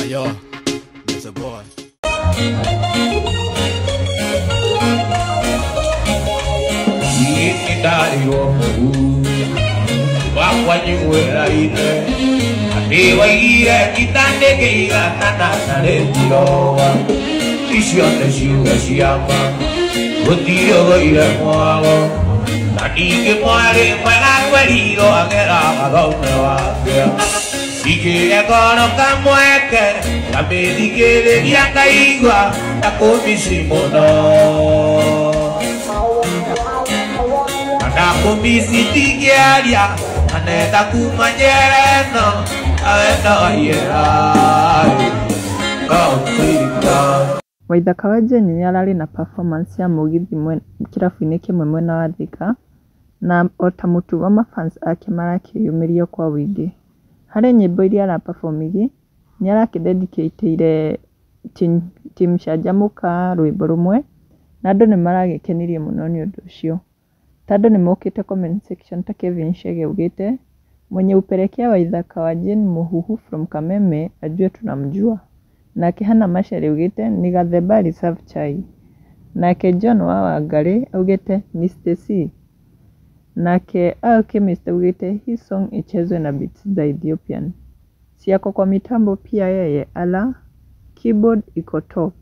Yo, that's a boy. Y que ya conozcamos que la médica de ya caigua la comisión no anda comisi diaria aneta kumanyereno awenda yera Waithaka wa Jane nĩ ararĩ na performance ya mũgithi kĩrabu-inĩ kĩmwe mwena wa Thika, na ota mũtugo mafans ake marakĩyumĩrio kwa wĩingĩ. Harĩ nyĩmbo iria araperformirie nĩ arakĩdedicatĩire team Canjamũka rwĩmbo rũmwe, na andũ nĩ maragĩkenirie mũno nĩ ũndũ ũcio. Tandũ nĩ mokĩte comment section ta Kevin Shege ugĩte mwenye upelekea Waithaka wa Jane Muhuhu from Kameme ajue tunamjua. Nake Hana Machere ugĩte ni Gathemba reserve chai. Nake John wa Wangari ugĩte Mr. C. Nake Alchemist ugĩte hii song ichezwe na beats za Ethiopian. Siako kwa mitambo pia yeye ala keyboard iko top.